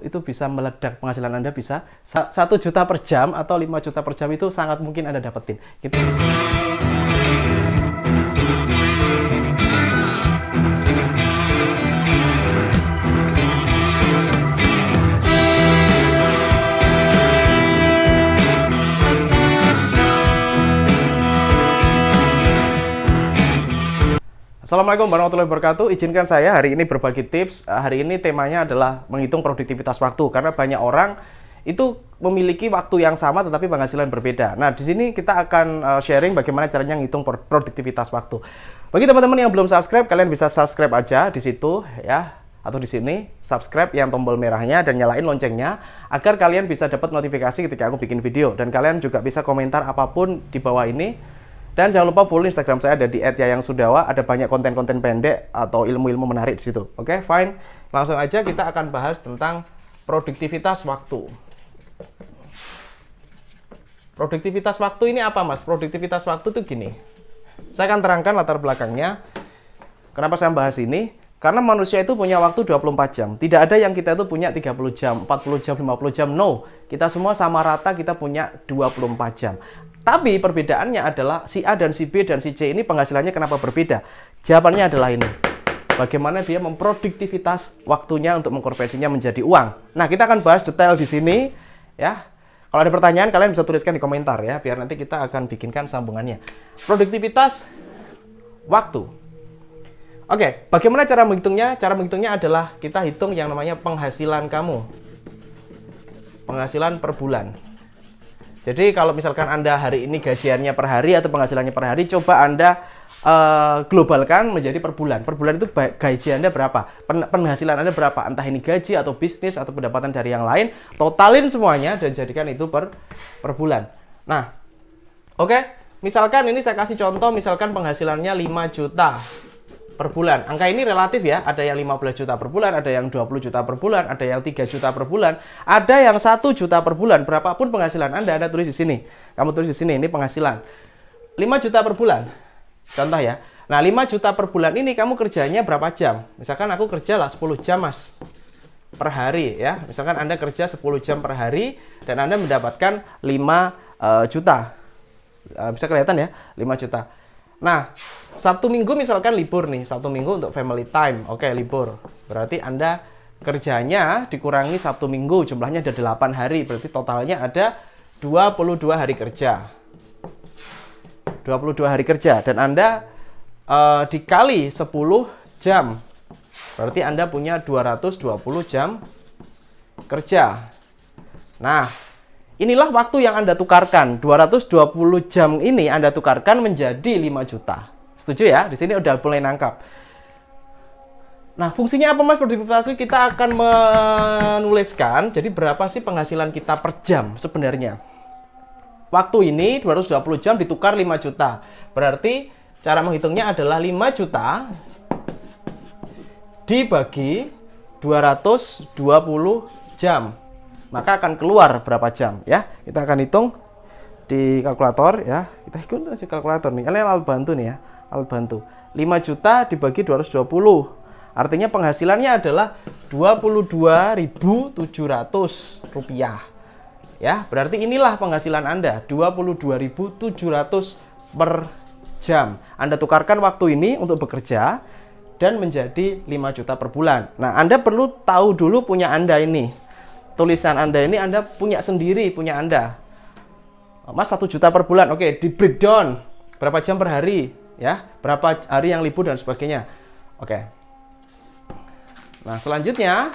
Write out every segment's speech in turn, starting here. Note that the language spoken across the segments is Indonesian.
itu bisa meledak, penghasilan Anda bisa 1 juta per jam atau 5 juta per jam, itu sangat mungkin Anda dapetin gitu. Assalamualaikum warahmatullahi wabarakatuh. Izinkan saya hari ini berbagi tips. Hari ini temanya adalah menghitung produktivitas waktu, karena banyak orang itu memiliki waktu yang sama tetapi penghasilan berbeda. Nah, di sini kita akan sharing bagaimana caranya menghitung produktivitas waktu. Bagi teman-teman yang belum subscribe, kalian bisa subscribe aja di situ ya, atau di sini subscribe yang tombol merahnya dan nyalain loncengnya agar kalian bisa dapat notifikasi ketika aku bikin video, dan kalian juga bisa komentar apapun di bawah ini. Dan jangan lupa follow Instagram saya, ada di @yayangsudawa, ada banyak konten-konten pendek atau ilmu-ilmu menarik di situ. Oke, fine. Langsung aja kita akan bahas tentang produktivitas waktu. Produktivitas waktu ini apa, Mas? Produktivitas waktu itu gini. Saya akan terangkan latar belakangnya. Kenapa saya bahas ini? Karena manusia itu punya waktu 24 jam. Tidak ada yang kita itu punya 30 jam, 40 jam, 50 jam. No. Kita semua sama rata, kita punya 24 jam. Tapi perbedaannya adalah si A dan si B dan si C ini penghasilannya kenapa berbeda? Jawabannya adalah ini. Bagaimana dia memproduktivitas waktunya untuk mengkonversinya menjadi uang. Nah, kita akan bahas detail di sini ya. Kalau ada pertanyaan kalian bisa tuliskan di komentar ya, biar nanti kita akan bikinkan sambungannya. Produktivitas waktu. Oke, bagaimana cara menghitungnya? Cara menghitungnya adalah kita hitung yang namanya penghasilan kamu. Penghasilan per bulan. Jadi kalau misalkan Anda hari ini gajiannya per hari atau penghasilannya per hari, coba Anda globalkan menjadi per bulan. Per bulan itu gaji Anda berapa? Penghasilan Anda berapa? Entah ini gaji atau bisnis atau pendapatan dari yang lain, totalin semuanya dan jadikan itu per bulan. Nah, oke. Misalkan ini saya kasih contoh, misalkan penghasilannya 5 juta per bulan. Angka ini relatif ya, ada yang 15 juta per bulan, ada yang 20 juta per bulan, ada yang 3 juta per bulan, ada yang 1 juta per bulan. Berapapun penghasilan Anda tulis di sini. Kamu tulis di sini, ini penghasilan 5 juta per bulan. Contoh ya. Nah, 5 juta per bulan ini kamu kerjanya berapa jam? Misalkan aku kerja lah 10 jam, Mas. Per hari ya. Misalkan Anda kerja 10 jam per hari dan Anda mendapatkan 5 juta. Bisa kelihatan ya, 5 juta. Nah, Sabtu Minggu misalkan libur nih, Sabtu Minggu untuk family time. Oke, libur. Berarti Anda kerjanya dikurangi Sabtu Minggu, jumlahnya ada 8 hari. Berarti totalnya ada 22 hari kerja. 22 hari kerja. Dan Anda dikali 10 jam. Berarti Anda punya 220 jam kerja. Nah, inilah waktu yang Anda tukarkan. 220 jam ini Anda tukarkan menjadi 5 juta. Setuju ya? Di sini udah mulai nangkap. Nah, fungsinya apa, Mas? Produktivitas kita akan menuliskan, jadi berapa sih penghasilan kita per jam sebenarnya. Waktu ini 220 jam ditukar 5 juta. Berarti cara menghitungnya adalah 5 juta dibagi 220 jam. Maka akan keluar berapa jam ya. Kita akan hitung di kalkulator ya. Kita hitung di kalkulator nih. Kalian alat bantu nih ya. Alat bantu. 5 juta dibagi 220. Artinya penghasilannya adalah 22.700 rupiah. Ya, berarti inilah penghasilan Anda, 22.700 per jam. Anda tukarkan waktu ini untuk bekerja dan menjadi 5 juta per bulan. Nah, Anda perlu tahu dulu punya Anda ini. Tulisan Anda ini Anda punya sendiri, punya Anda. Mas 1 juta per bulan. Oke, di breakdown. Berapa jam per hari? Ya, berapa hari yang libur dan sebagainya. Oke. Nah, selanjutnya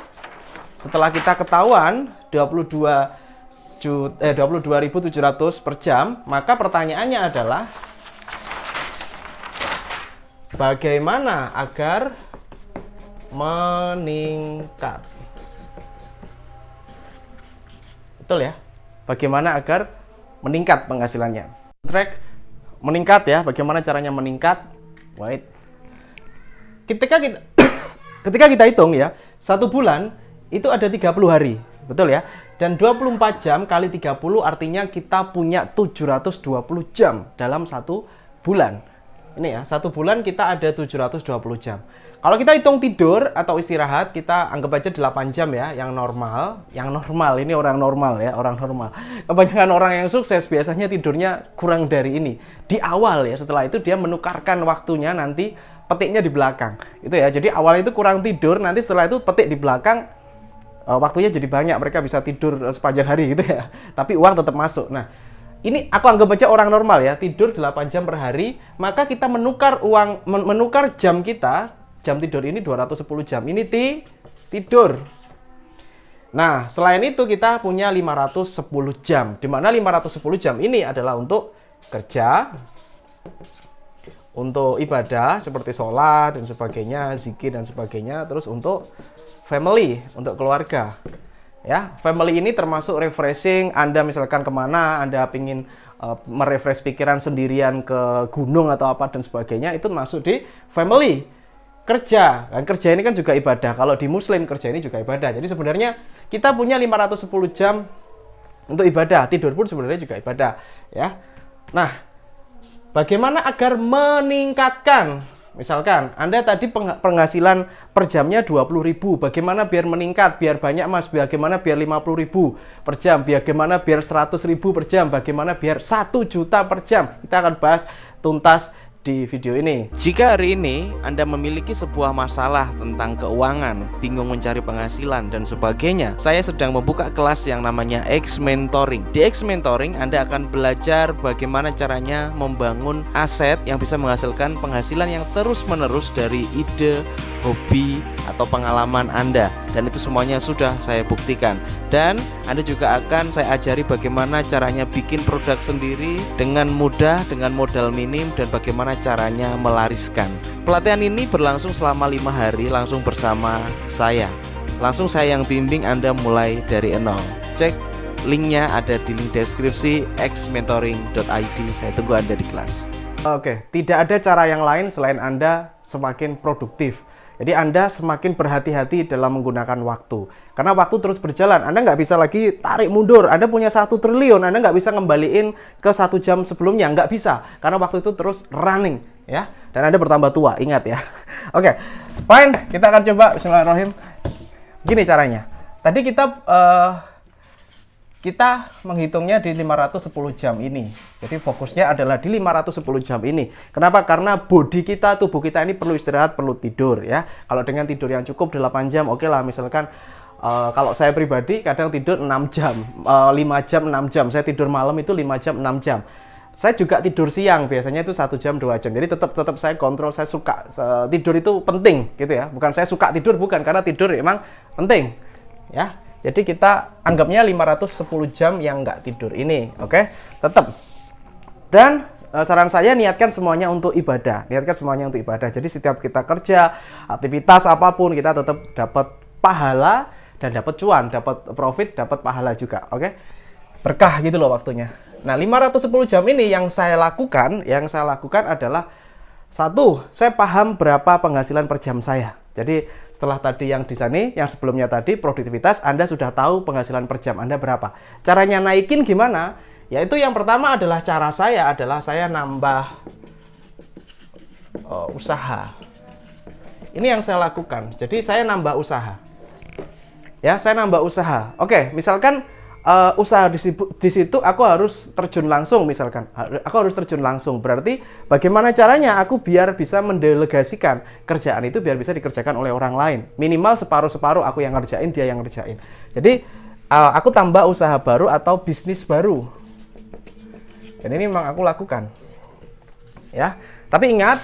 setelah kita ketahuan 22.700 per jam, maka pertanyaannya adalah bagaimana agar meningkat? Betul ya? Bagaimana agar meningkat penghasilannya? Track meningkat ya, bagaimana caranya meningkat? Wait. Ketika kita hitung ya, 1 bulan itu ada 30 hari, betul ya? Dan 24 jam kali 30 artinya kita punya 720 jam dalam 1 bulan. Ini ya, 1 bulan kita ada 720 jam. Kalau kita hitung tidur atau istirahat, kita anggap aja 8 jam ya, yang normal. Yang normal, ini orang normal ya, orang normal. Kebanyakan orang yang sukses biasanya tidurnya kurang dari ini. Di awal ya, setelah itu dia menukarkan waktunya nanti petiknya di belakang. Itu ya, jadi awal itu kurang tidur, nanti setelah itu petik di belakang, waktunya jadi banyak, mereka bisa tidur sepanjang hari gitu ya. Tapi uang tetap masuk. Nah, ini aku anggap aja orang normal ya, tidur 8 jam per hari, maka kita menukar uang, menukar jam kita. Jam tidur ini 210 jam. Ini tidur. Nah, selain itu kita punya 510 jam. Di mana 510 jam ini adalah untuk kerja, untuk ibadah seperti sholat dan sebagainya, zikir dan sebagainya, terus untuk family, untuk keluarga. Ya, family ini termasuk refreshing. Anda misalkan kemana, Anda pingin merefresh pikiran sendirian ke gunung atau apa dan sebagainya, itu masuk di family. Kerja, kan kerja ini kan juga ibadah. Kalau di Muslim kerja ini juga ibadah. Jadi sebenarnya kita punya 510 jam untuk ibadah. Tidur pun sebenarnya juga ibadah, ya. Nah, bagaimana agar meningkatkan? Misalkan Anda tadi penghasilan per jamnya 20.000. Bagaimana biar meningkat, biar banyak Mas? Bagaimana biar 50.000 per jam? Bagaimana biar 100.000 per jam? Bagaimana biar 1 juta per jam? Kita akan bahas tuntas di video ini. Jika hari ini Anda memiliki sebuah masalah tentang keuangan, bingung mencari penghasilan dan sebagainya, saya sedang membuka kelas yang namanya X Mentoring. Di X Mentoring Anda akan belajar bagaimana caranya membangun aset yang bisa menghasilkan penghasilan yang terus-menerus dari ide, hobi, atau pengalaman Anda. Dan itu semuanya sudah saya buktikan. Dan Anda juga akan saya ajari bagaimana caranya bikin produk sendiri dengan mudah, dengan modal minim, dan bagaimana caranya melariskan. Pelatihan ini berlangsung selama 5 hari langsung bersama saya. Langsung saya yang bimbing Anda mulai dari nol. Cek linknya ada di link deskripsi xmentoring.id. Saya tunggu Anda di kelas. Oke, tidak ada cara yang lain selain Anda semakin produktif. Jadi Anda semakin berhati-hati dalam menggunakan waktu. Karena waktu terus berjalan, Anda nggak bisa lagi tarik mundur. Anda punya 1 triliun, Anda nggak bisa ngembaliin ke 1 jam sebelumnya. Nggak bisa, karena waktu itu terus running, ya. Dan Anda bertambah tua, ingat ya. Oke, fine. Kita akan coba, bismillahirrahmanirrahim. Gini caranya. Tadi kita menghitungnya di 510 jam ini. Jadi fokusnya adalah di 510 jam ini. Kenapa? Karena body kita, tubuh kita ini perlu istirahat, perlu tidur ya. Kalau dengan tidur yang cukup 8 jam, oke lah. Misalkan kalau saya pribadi kadang tidur 6 jam, 5 jam, 6 jam. Saya tidur malam itu 5 jam, 6 jam. Saya juga tidur siang, biasanya itu 1 jam, 2 jam. Jadi tetap saya kontrol, saya suka. Tidur itu penting gitu ya. Bukan saya suka tidur, bukan. Karena tidur emang penting ya. Jadi kita anggapnya 510 jam yang nggak tidur ini, oke? Tetap. Dan saran saya niatkan semuanya untuk ibadah. Niatkan semuanya untuk ibadah. Jadi setiap kita kerja, aktivitas apapun, kita tetap dapat pahala dan dapat cuan, dapat profit, dapat pahala juga, oke? Berkah gitu loh waktunya. Nah, 510 jam ini yang saya lakukan adalah satu, saya paham berapa penghasilan per jam saya. Jadi setelah tadi yang di sini, yang sebelumnya tadi produktivitas, Anda sudah tahu penghasilan per jam Anda berapa. Caranya naikin gimana? Yaitu yang pertama adalah saya nambah usaha. Ini yang saya lakukan. Jadi saya nambah usaha. Ya, saya nambah usaha. Oke, misalkan usaha di situ aku harus terjun langsung misalkan. Aku harus terjun langsung. Berarti bagaimana caranya aku biar bisa mendelegasikan kerjaan itu biar bisa dikerjakan oleh orang lain. Minimal separuh-separuh aku yang ngerjain, dia yang ngerjain. Jadi aku tambah usaha baru atau bisnis baru. Dan ini memang aku lakukan. Ya. Tapi ingat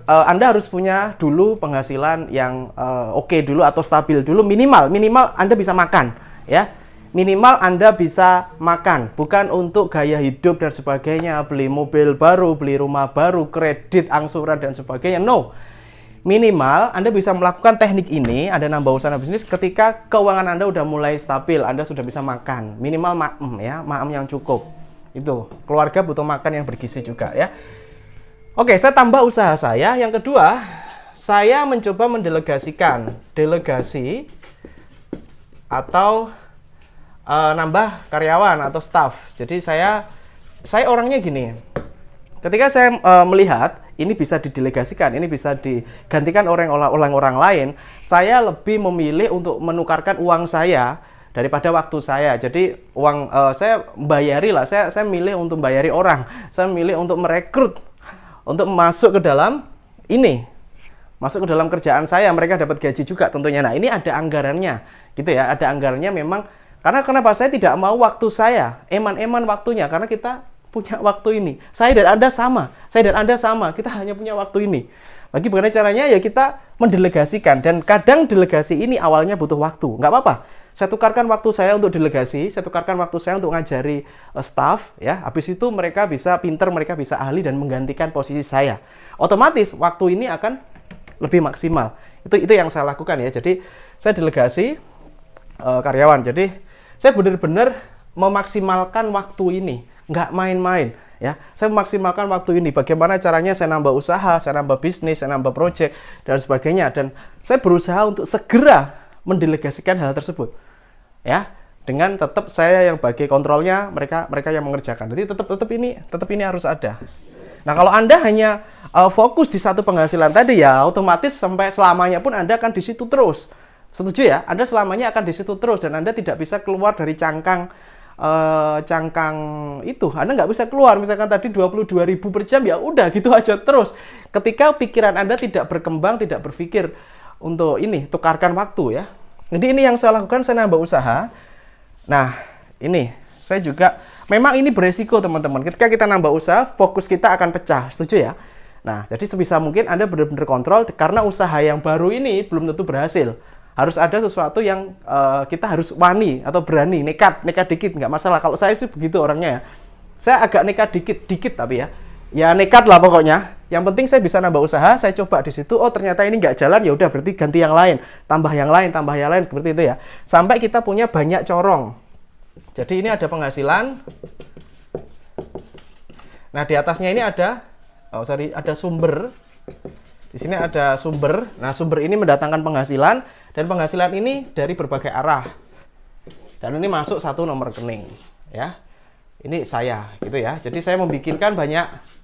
Anda harus punya dulu penghasilan yang oke dulu atau stabil dulu minimal Anda bisa makan, ya. Minimal Anda bisa makan, bukan untuk gaya hidup dan sebagainya, beli mobil baru, beli rumah baru, kredit, angsuran dan sebagainya. No. Minimal Anda bisa melakukan teknik ini, Anda nambah usaha bisnis ketika keuangan Anda udah mulai stabil, Anda sudah bisa makan. Minimal maem yang cukup. Itu, keluarga butuh makan yang bergizi juga ya. Oke, saya tambah usaha saya. Yang kedua, saya mencoba mendelegasikan. Delegasi atau nambah karyawan atau staff. Jadi saya orangnya gini. Ketika saya melihat ini bisa didelegasikan, ini bisa digantikan oleh orang lain, saya lebih memilih untuk menukarkan uang saya daripada waktu saya. Jadi uang saya bayari lah, saya milih untuk bayari orang, saya milih untuk merekrut, untuk masuk ke dalam ini, masuk ke dalam kerjaan saya, mereka dapat gaji juga tentunya. Nah, ini ada anggarannya, gitu ya, ada anggarannya memang. Karena kenapa saya tidak mau waktu saya, eman-eman waktunya, karena kita punya waktu ini. Saya dan Anda sama, kita hanya punya waktu ini. Bagaimana caranya? Ya kita mendelegasikan, dan kadang delegasi ini awalnya butuh waktu, nggak apa-apa. Saya tukarkan waktu saya untuk delegasi, saya tukarkan waktu saya untuk ngajari staff, ya. Habis itu mereka bisa pinter, mereka bisa ahli dan menggantikan posisi saya. Otomatis waktu ini akan lebih maksimal. Itu yang saya lakukan ya. Jadi saya delegasi karyawan. Jadi saya benar-benar memaksimalkan waktu ini, nggak main-main. Ya, saya memaksimalkan waktu ini. Bagaimana caranya saya nambah usaha, saya nambah bisnis, saya nambah proyek dan sebagainya. Dan saya berusaha untuk segera mendelegasikan hal tersebut. Ya, dengan tetap saya yang bagi kontrolnya, mereka yang mengerjakan. Jadi tetap ini harus ada. Nah, kalau Anda hanya fokus di satu penghasilan tadi, ya otomatis sampai selamanya pun Anda akan di situ terus. Setuju ya? Anda selamanya akan di situ terus dan Anda tidak bisa keluar dari cangkang itu. Anda nggak bisa keluar. Misalkan tadi 22.000 per jam, ya udah gitu aja terus. Ketika pikiran Anda tidak berkembang, tidak berpikir untuk ini, tukarkan waktu ya. Jadi ini yang saya lakukan, saya nambah usaha. Nah, ini saya juga memang ini beresiko teman-teman. Ketika kita nambah usaha, fokus kita akan pecah. Setuju ya? Nah, jadi sebisa mungkin Anda benar-benar kontrol karena usaha yang baru ini belum tentu berhasil. Harus ada sesuatu yang kita harus wani atau berani, nekat dikit nggak masalah. Kalau saya sih begitu orangnya ya. Saya agak nekat dikit tapi ya. Ya nekat lah pokoknya. Yang penting saya bisa nambah usaha, saya coba di situ. Oh ternyata ini nggak jalan, ya udah berarti ganti yang lain, tambah yang lain seperti itu ya. Sampai kita punya banyak corong. Jadi ini ada penghasilan. Nah di atasnya ini ada, ada sumber. Di sini ada sumber. Nah sumber ini mendatangkan penghasilan dan penghasilan ini dari berbagai arah. Dan ini masuk satu nomor rekening, ya. Ini saya, gitu ya. Jadi saya membikinkan banyak.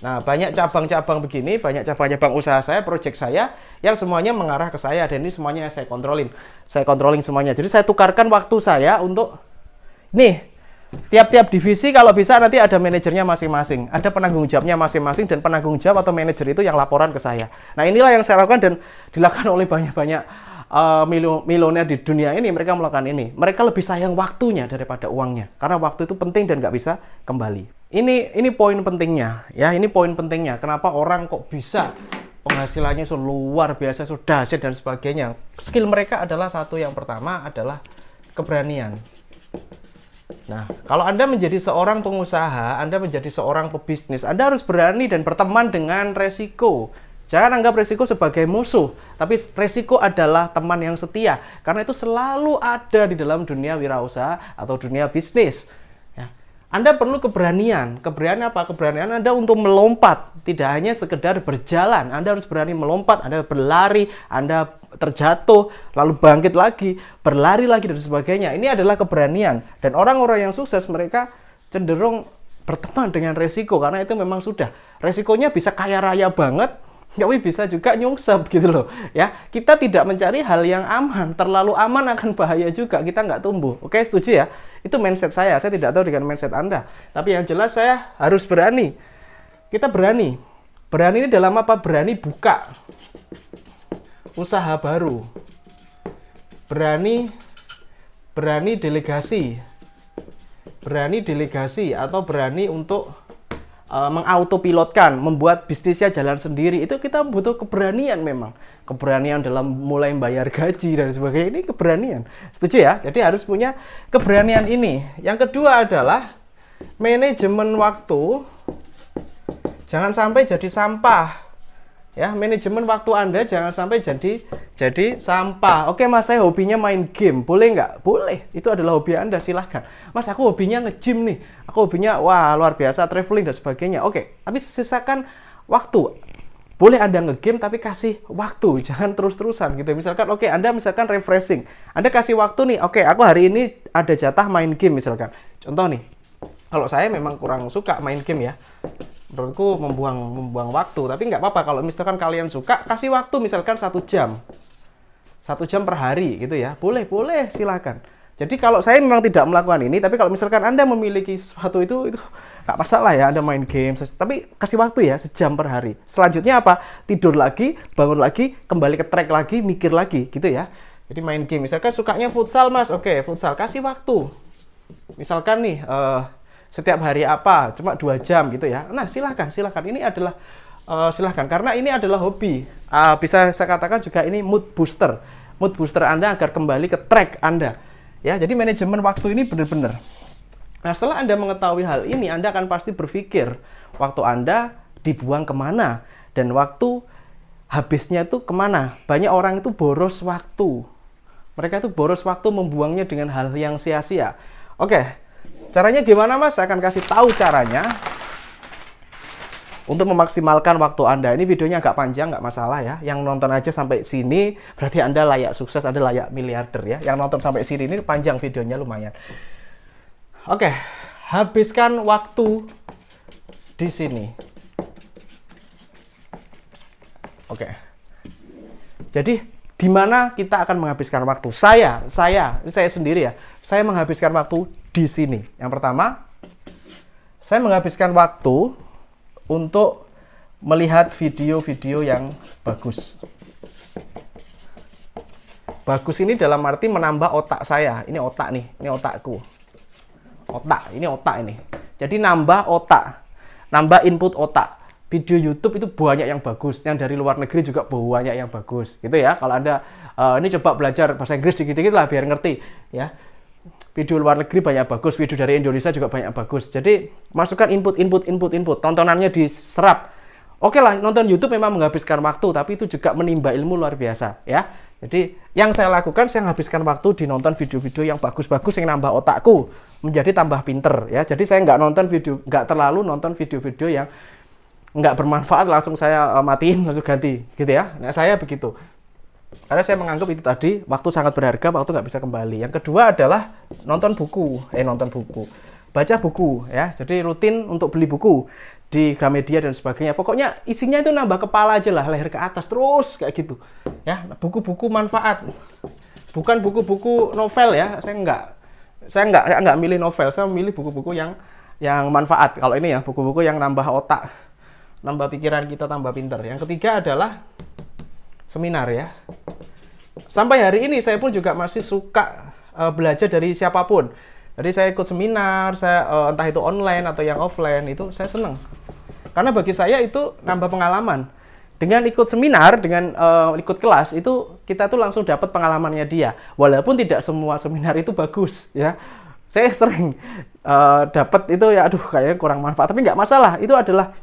Nah, banyak cabang-cabang begini, banyak cabang-cabang usaha saya, proyek saya, yang semuanya mengarah ke saya, dan ini semuanya saya kontrolin. Saya kontrolin semuanya. Jadi saya tukarkan waktu saya untuk, nih, tiap-tiap divisi kalau bisa nanti ada manajernya masing-masing, ada penanggung jawabnya masing-masing, dan penanggung jawab atau manajer itu yang laporan ke saya. Nah, inilah yang saya lakukan dan dilakukan oleh banyak-banyak milioner di dunia ini. Mereka melakukan ini. Mereka lebih sayang waktunya daripada uangnya, karena waktu itu penting dan nggak bisa kembali. Ini poin pentingnya, ya. Ini poin pentingnya. Kenapa orang kok bisa penghasilannya luar biasa, sudah dahsyat dan sebagainya. Skill mereka adalah satu, yang pertama adalah keberanian. Nah, kalau Anda menjadi seorang pengusaha, Anda menjadi seorang pebisnis, Anda harus berani dan berteman dengan resiko. Jangan anggap resiko sebagai musuh, tapi resiko adalah teman yang setia. Karena itu selalu ada di dalam dunia wirausaha atau dunia bisnis. Ya. Anda perlu keberanian. Keberanian apa? Keberanian Anda untuk melompat. Tidak hanya sekedar berjalan. Anda harus berani melompat, Anda berlari, Anda terjatuh, lalu bangkit lagi, berlari lagi, dan sebagainya. Ini adalah keberanian. Dan orang-orang yang sukses, mereka cenderung berteman dengan resiko. Karena itu memang sudah. Resikonya bisa kaya raya banget, tapi bisa juga nyungsep gitu loh ya. Kita tidak mencari hal yang aman. Terlalu aman akan bahaya juga, kita nggak tumbuh. Oke, setuju ya? Itu mindset saya tidak tahu dengan mindset Anda, tapi yang jelas saya harus berani. Kita berani ini dalam apa? Berani buka usaha baru, berani delegasi atau berani untuk mengautopilotkan, membuat bisnisnya jalan sendiri. Itu kita butuh keberanian memang. Keberanian dalam mulai bayar gaji dan sebagainya, ini keberanian. Setuju ya? Jadi harus punya keberanian ini. Yang kedua adalah manajemen waktu. Jangan sampai jadi sampah. Ya, manajemen waktu Anda jangan sampai jadi sampah. Oke Mas, saya hobinya main game. Boleh nggak? Boleh. Itu adalah hobi Anda, silahkan. Mas, aku hobinya nge-gym nih. Aku hobinya, wah luar biasa, traveling dan sebagainya. Oke, tapi sisakan waktu. Boleh Anda nge-game, tapi kasih waktu. Jangan terus-terusan gitu. Misalkan, oke, Anda misalkan refreshing. Anda kasih waktu nih, oke, aku hari ini ada jatah main game misalkan. Contoh nih, kalau saya memang kurang suka main game ya. Menurutku membuang waktu. Tapi nggak apa-apa kalau misalkan kalian suka, kasih waktu misalkan 1 jam. 1 jam per hari gitu ya. Boleh, silakan. Jadi kalau saya memang tidak melakukan ini, tapi kalau misalkan Anda memiliki sesuatu itu nggak masalah ya, Anda main game. Tapi kasih waktu ya, 1 jam per hari. Selanjutnya apa? Tidur lagi, bangun lagi, kembali ke track lagi, mikir lagi gitu ya. Jadi main game. Misalkan sukanya futsal mas, oke futsal, kasih waktu. Misalkan nih, setiap hari apa, cuma 2 jam gitu ya. Nah silakan. Ini adalah silahkan, karena ini adalah hobi. Bisa saya katakan juga ini mood booster Anda agar kembali ke track Anda ya. Jadi manajemen waktu ini benar-benar. Nah setelah Anda mengetahui hal ini, Anda akan pasti berpikir waktu Anda dibuang kemana dan waktu habisnya itu kemana. Banyak orang itu boros waktu, mereka itu boros waktu membuangnya dengan hal yang sia-sia. Oke, caranya gimana mas? Saya akan kasih tahu caranya untuk memaksimalkan waktu Anda. Ini videonya agak panjang, nggak masalah ya. Yang nonton aja sampai sini, berarti Anda layak sukses, Anda layak miliarder ya. Yang nonton sampai sini, ini panjang videonya lumayan. Oke, habiskan waktu di sini. Oke. Jadi, di mana kita akan menghabiskan waktu? Ini saya sendiri ya. Saya menghabiskan waktu di sini. Yang pertama, saya menghabiskan waktu untuk melihat video-video yang bagus. Bagus ini dalam arti menambah otak saya. Ini otak nih, ini otakku. Ini otak ini. Jadi nambah otak, nambah input otak. Video YouTube itu banyak yang bagus, yang dari luar negeri juga banyak yang bagus, gitu ya. Kalau Anda ini coba belajar bahasa Inggris dikit-dikit lah biar ngerti, ya. Video luar negeri banyak bagus, video dari Indonesia juga banyak bagus. Jadi masukkan input, tontonannya diserap. Oke lah, nonton YouTube memang menghabiskan waktu, tapi itu juga menimba ilmu luar biasa, ya. Jadi yang saya lakukan, saya menghabiskan waktu di nonton video-video yang bagus-bagus yang nambah otakku menjadi tambah pinter, ya. Jadi saya nggak terlalu nonton video-video yang nggak bermanfaat, langsung saya matiin, langsung ganti, gitu ya. Nah saya begitu. Karena saya menganggap itu tadi, waktu sangat berharga, waktu nggak bisa kembali. Yang kedua adalah nonton buku, baca buku ya. Jadi rutin untuk beli buku di Gramedia dan sebagainya. Pokoknya isinya itu nambah kepala aja lah, leher ke atas terus kayak gitu. Ya, buku-buku manfaat, bukan buku-buku novel ya. Saya nggak milih novel, saya milih buku-buku yang manfaat. Kalau ini ya, buku-buku yang nambah otak, nambah pikiran kita, tambah pinter. Yang ketiga adalah seminar ya. Sampai hari ini saya pun juga masih suka belajar dari siapapun. Jadi saya ikut seminar, entah itu online atau yang offline, itu saya senang. Karena bagi saya itu nambah pengalaman. Dengan ikut seminar, dengan ikut kelas, itu kita tuh langsung dapat pengalamannya dia. Walaupun tidak semua seminar itu bagus ya. Saya sering dapat itu ya, aduh kayaknya kurang manfaat, tapi nggak masalah. Itu adalah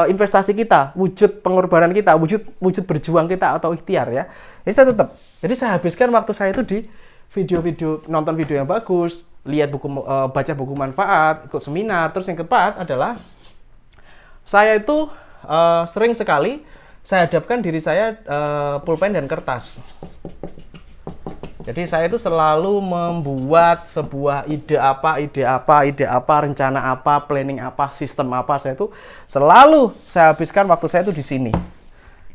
investasi kita, wujud pengorbanan kita, wujud berjuang kita atau ikhtiar ya. Jadi saya habiskan waktu saya itu di video-video, nonton video yang bagus, lihat buku, baca buku manfaat, ikut seminar. Terus yang keempat adalah saya itu sering sekali saya hadapkan diri saya pulpen dan kertas. Jadi saya itu selalu membuat sebuah ide apa, rencana apa, planning apa, sistem apa. Saya itu selalu saya habiskan waktu saya itu di sini.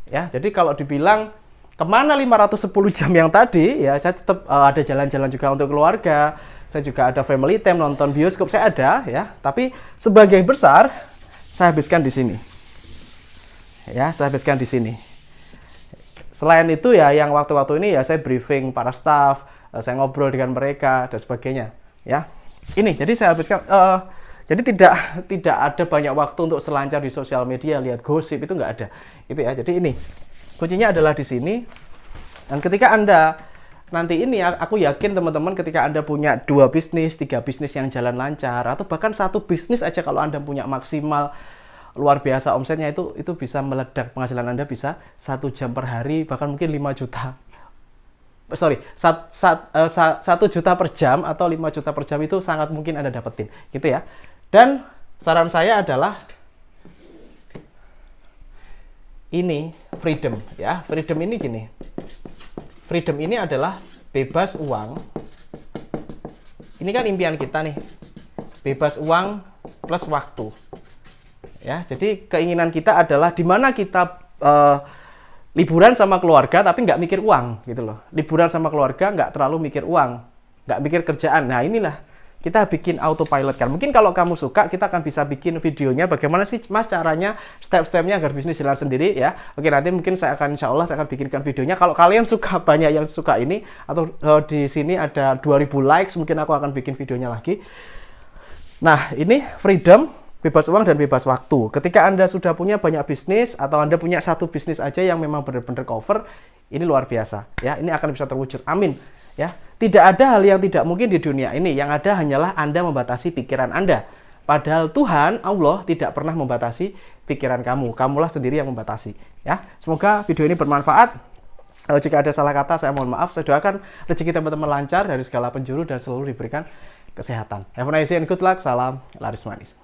Ya, jadi kalau dibilang kemana 510 jam yang tadi, ya saya tetap ada jalan-jalan juga untuk keluarga. Saya juga ada family time, nonton bioskop, saya ada ya. Tapi sebagian besar saya habiskan di sini. Ya, saya habiskan di sini. Selain itu ya, yang waktu-waktu ini ya saya briefing para staff, saya ngobrol dengan mereka dan sebagainya. Ya, ini jadi saya habiskan. Jadi tidak ada banyak waktu untuk selancar di sosial media, lihat gosip, itu nggak ada. Itu ya. Jadi ini kuncinya adalah di sini. Dan ketika Anda nanti ini, aku yakin teman-teman, ketika Anda punya 2 bisnis, 3 bisnis yang jalan lancar, atau bahkan 1 bisnis aja kalau Anda punya maksimal luar biasa omsetnya, itu bisa meledak. Penghasilan Anda bisa 1 jam per hari, bahkan mungkin 5 juta. Sorry, 1 juta per jam atau 5 juta per jam, itu sangat mungkin Anda dapetin, gitu ya. Dan saran saya adalah ini freedom ya. Freedom ini gini. Freedom ini adalah bebas uang. Ini kan impian kita nih. Bebas uang plus waktu. Ya, jadi keinginan kita adalah di mana kita liburan sama keluarga tapi nggak mikir uang gitu loh. Liburan sama keluarga nggak terlalu mikir uang, nggak mikir kerjaan. Nah inilah kita bikin autopilot kan. Mungkin kalau kamu suka, kita akan bisa bikin videonya bagaimana sih Mas caranya, step-stepnya agar bisnis jalan sendiri ya. Oke, nanti mungkin insya Allah saya akan bikinkan videonya. Kalau kalian suka, banyak yang suka ini, atau di sini ada 2000 likes, mungkin aku akan bikin videonya lagi. Nah, ini freedom, bebas uang dan bebas waktu. Ketika Anda sudah punya banyak bisnis, atau Anda punya satu bisnis aja yang memang benar-benar cover, ini luar biasa ya. Ini akan bisa terwujud. Amin. Ya, tidak ada hal yang tidak mungkin di dunia ini. Yang ada hanyalah Anda membatasi pikiran Anda. Padahal Tuhan, Allah tidak pernah membatasi pikiran kamu. Kamulah sendiri yang membatasi. Ya, semoga video ini bermanfaat. Jika ada salah kata, saya mohon maaf. Saya doakan rezeki teman-teman lancar dari segala penjuru dan selalu diberikan kesehatan. Have a nice day and good luck. Salam laris manis.